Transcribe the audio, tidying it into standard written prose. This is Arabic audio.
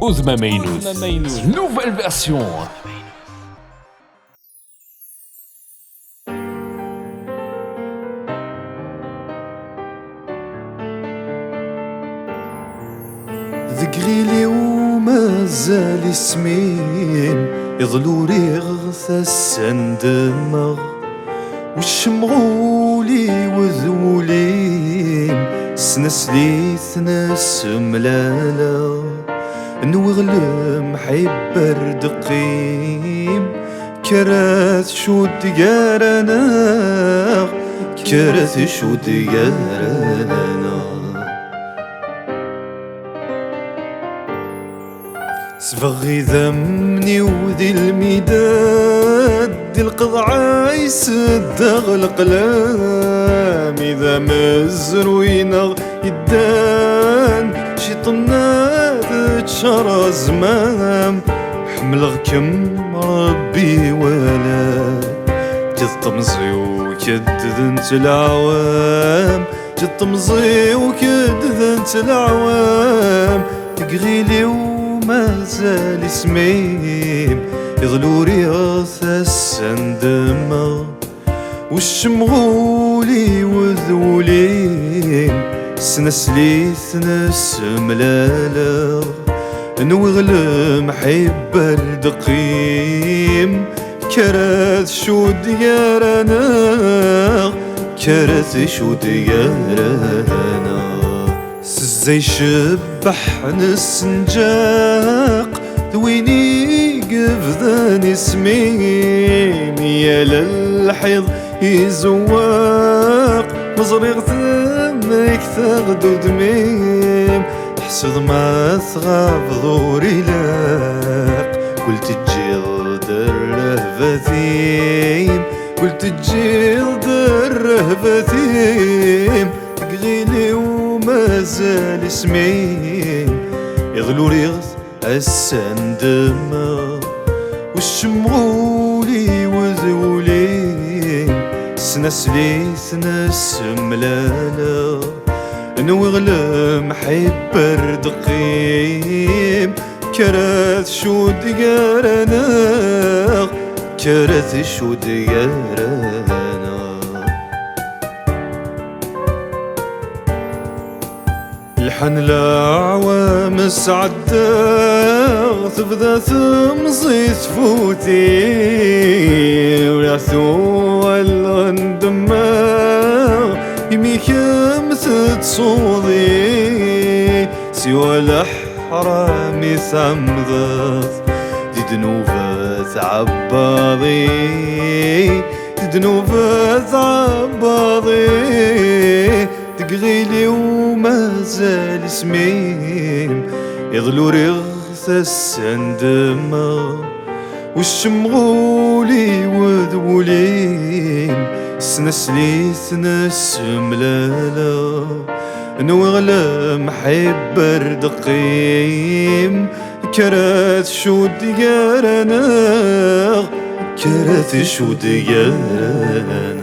Uzma Mainous, nouvelle version. ذكريلي ومازال سمين يظلو ريغث السندمغ والشمغولي وذولين سنسلي ثنس ملالا نوغلم حيبر دقيم كرات شو ديارنا كرات شو ديارنا سبغي ذمني وذي المداد دي القضعة يسدغ القلام إذا مزرو ينغ يدان شي طناد تشرى زمام حملغكم ربي ولا جد طمزي وكدذنت العوام جد طمزي وكدذنت العوام تقغيلي ومازال سميم يظلو رياض السندمة والشمغولي وذولين سنسلي ثنس ملالا نوغلم حيبر دقيم كرات شو ديارنا كرات شو ديارنا زي شبح نسنجاق ذويني قفذان سميم يا للحيض يزواق مزريغ ثمك ثغدو دميم حسد ما ثغاب ظوري لاق قلت تجيض الرهبثيم قلت تجيض الرهبثيم تقغيلي ومازال سميم يغلو ريغث السندمة والشمغولي وذولين سنسلي ثنس ملالا نوغلم حيبر دقيم كرات شو ديارنا كرات شو ديارنا الحن العوام سعداغ تبدا تمضي تفوتي ولا ثوال غندماغ يميك متتصوضي سوى الحرامي ثمضت دي دنوبات عباضي دي دنوبات عباضي تقغيلي ومازال سميم يظلو رغث السندمة والشمغولي وذولين سنسلي ثنس ملالا نوغلم حيبر دقيم كرات شو ديارنا كرات شو ديارنا